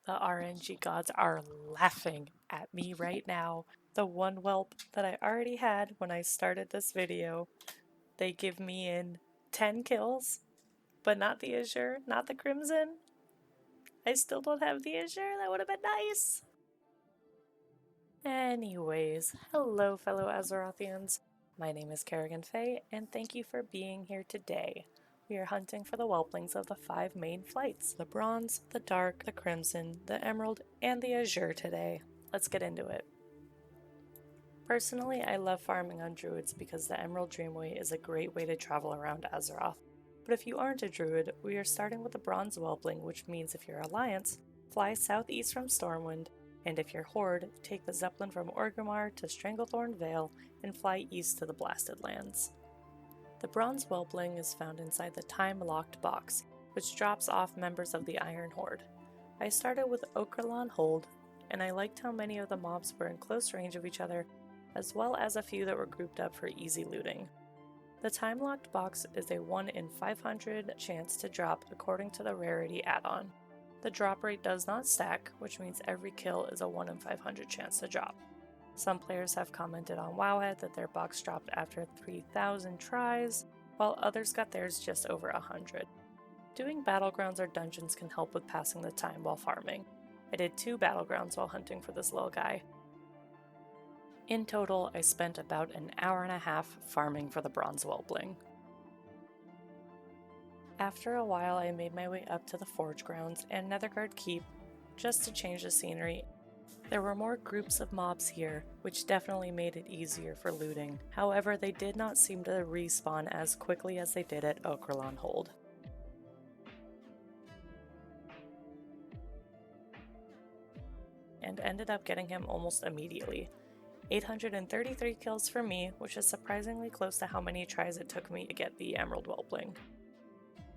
The RNG gods are laughing at me right now. The one whelp that I already had when I started this video, they give me in 10 kills, but not the Azure, not the Crimson. I still don't have the Azure, that would have been nice. Anyways, hello fellow Azerothians. My name is Kerrigan Faye, and thank you for being here today. We are hunting for the Whelplings of the 5 main flights, the Bronze, the Dark, the Crimson, the Emerald, and the Azure today. Let's get into it. Personally, I love farming on Druids because the Emerald Dreamway is a great way to travel around Azeroth. But if you aren't a Druid, we are starting with the Bronze Whelpling, which means if you're Alliance, fly southeast from Stormwind, and if you're Horde, take the Zeppelin from Orgrimmar to Stranglethorn Vale and fly east to the Blasted Lands. The Bronze Whelpling is found inside the time-locked box, which drops off members of the Iron Horde. I started with Okerlon Hold, and I liked how many of the mobs were in close range of each other, as well as a few that were grouped up for easy looting. The time-locked box is a 1 in 500 chance to drop according to the rarity add-on. The drop rate does not stack, which means every kill is a 1 in 500 chance to drop. Some players have commented on Wowhead that their box dropped after 3,000 tries, while others got theirs just over 100. Doing battlegrounds or dungeons can help with passing the time while farming. I did 2 battlegrounds while hunting for this little guy. In total, I spent about an hour and a half farming for the Bronze Whelpling. After a while, I made my way up to the Forge Grounds and Netherguard Keep just to change the scenery. There were more groups of mobs here, which definitely made it easier for looting. However, they did not seem to respawn as quickly as they did at Okerlon Hold. And ended up getting him almost immediately. 833 kills for me, which is surprisingly close to how many tries it took me to get the Emerald Whelpling.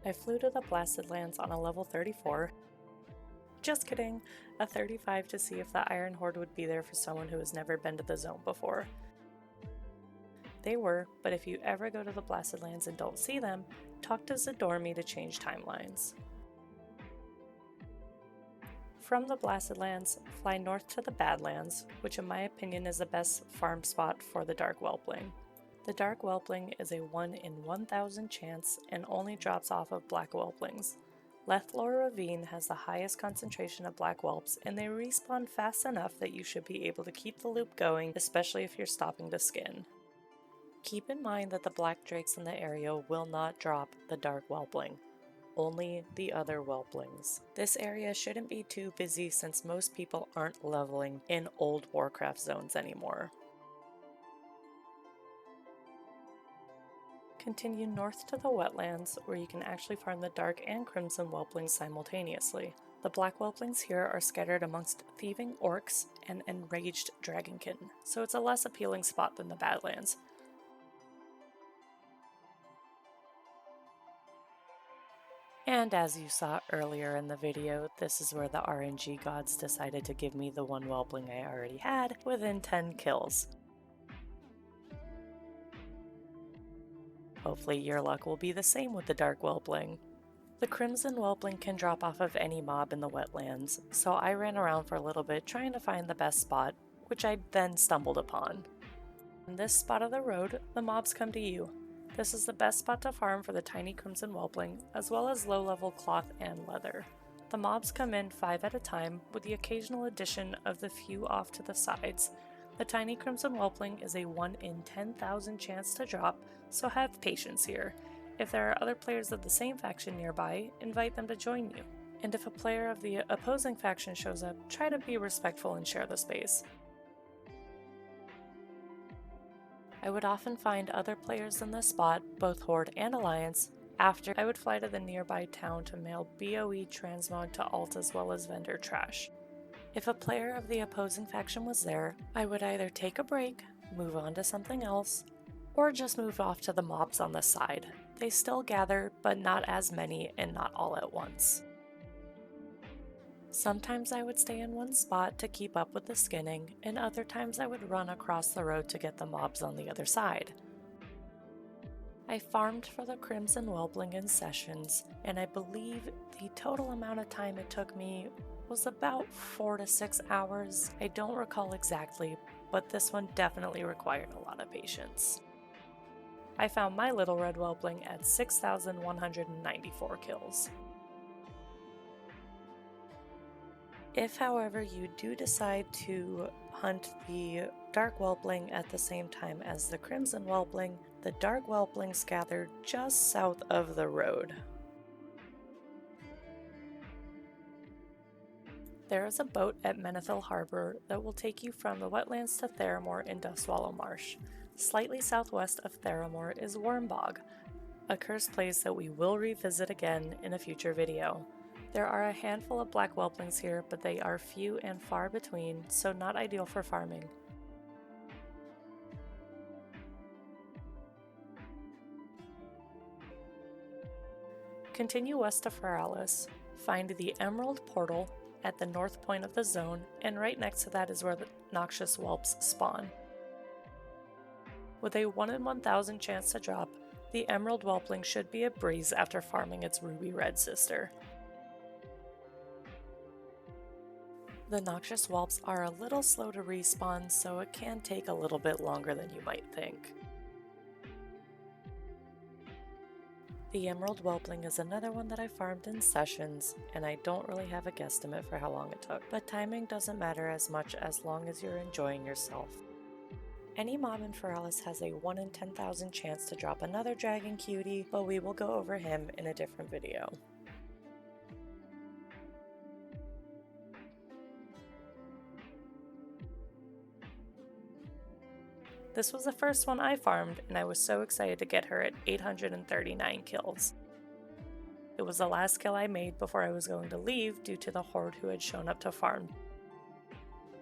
I flew to the Blasted Lands on a level 34. Just kidding, a 35 to see if the Iron Horde would be there for someone who has never been to the zone before. They were, but if you ever go to the Blasted Lands and don't see them, talk to Zadormi to change timelines. From the Blasted Lands, fly north to the Badlands, which in my opinion is the best farm spot for the Dark Whelpling. The Dark Whelpling is a 1 in 1,000 chance and only drops off of Black Whelplings. Lethlor Ravine has the highest concentration of Black Whelps, and they respawn fast enough that you should be able to keep the loop going, especially if you're stopping to skin. Keep in mind that the Black Drakes in the area will not drop the Dark Whelpling. Only the other Whelplings. This area shouldn't be too busy since most people aren't leveling in old Warcraft zones anymore. Continue north to the Wetlands, where you can actually farm the Dark and Crimson Whelplings simultaneously. The Black Whelplings here are scattered amongst thieving orcs and enraged dragonkin, so it's a less appealing spot than the Badlands. And as you saw earlier in the video, this is where the RNG gods decided to give me the one Whelpling I already had within 10 kills. Hopefully your luck will be the same with the Dark Whelpling. The Crimson Whelpling can drop off of any mob in the wetlands, so I ran around for a little bit trying to find the best spot, which I then stumbled upon. In this spot of the road, the mobs come to you. This is the best spot to farm for the tiny Crimson Whelpling, as well as low-level cloth and leather. The mobs come in 5 at a time, with the occasional addition of the few off to the sides. The tiny Crimson Whelpling is a 1 in 10,000 chance to drop, so have patience here. If there are other players of the same faction nearby, invite them to join you. And if a player of the opposing faction shows up, try to be respectful and share the space. I would often find other players in this spot, both Horde and Alliance. After, I would fly to the nearby town to mail BOE transmog to alt as well as vendor trash. If a player of the opposing faction was there, I would either take a break, move on to something else, or just move off to the mobs on the side. They still gather, but not as many and not all at once. Sometimes I would stay in one spot to keep up with the skinning, and other times I would run across the road to get the mobs on the other side. I farmed for the Crimson Whelpling in sessions, and I believe the total amount of time it took me was about 4 to 6 hours. I don't recall exactly, but this one definitely required a lot of patience. I found my little red whelpling at 6,194 kills. If, however, you do decide to hunt the dark whelpling at the same time as the crimson whelpling, the dark whelplings gather just south of the road. There is a boat at Menethil Harbor that will take you from the wetlands to Theramore in Dustswallow Marsh. Slightly southwest of Theramore is Wormbog, a cursed place that we will revisit again in a future video. There are a handful of black whelplings here, but they are few and far between, so not ideal for farming. Continue west to Feralis, find the Emerald Portal at the north point of the zone, and right next to that is where the noxious whelps spawn. With a 1 in 1,000 chance to drop, the Emerald Whelpling should be a breeze after farming its ruby red sister. The noxious whelps are a little slow to respawn, so it can take a little bit longer than you might think. The Emerald Whelpling is another one that I farmed in sessions, and I don't really have a guesstimate for how long it took, but timing doesn't matter as much as long as you're enjoying yourself. Any mob in Feralis has a 1 in 10,000 chance to drop another dragon cutie, but we will go over him in a different video. This was the first one I farmed, and I was so excited to get her at 839 kills. It was the last kill I made before I was going to leave due to the horde who had shown up to farm.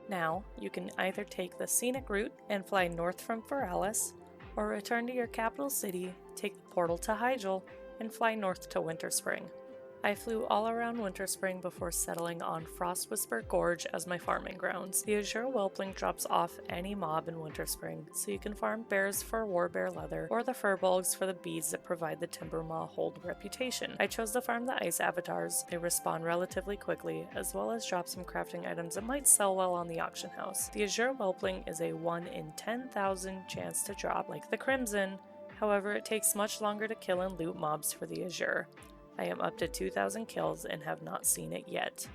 Now, you can either take the scenic route and fly north from Feralis, or return to your capital city, take the portal to Hyjal, and fly north to Winterspring. I flew all around Winterspring before settling on Frostwhisper Gorge as my farming grounds. The Azure Whelpling drops off any mob in Winterspring, so you can farm bears for warbear leather, or the furbolgs for the beads that provide the Timbermaw hold reputation. I chose to farm the ice avatars. They respawn relatively quickly, as well as drop some crafting items that might sell well on the auction house. The Azure Whelpling is a 1 in 10,000 chance to drop, like the Crimson. However, it takes much longer to kill and loot mobs for the Azure. I am up to 2,000 kills and have not seen it yet.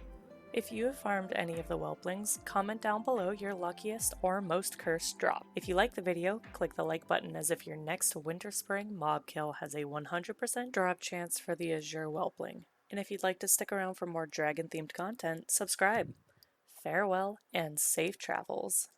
If you have farmed any of the whelplings, comment down below your luckiest or most cursed drop. If you like the video, click the like button, as if your next Winterspring mob kill has a 100% drop chance for the Azure Whelpling. And if you'd like to stick around for more dragon themed content, subscribe. Farewell and safe travels.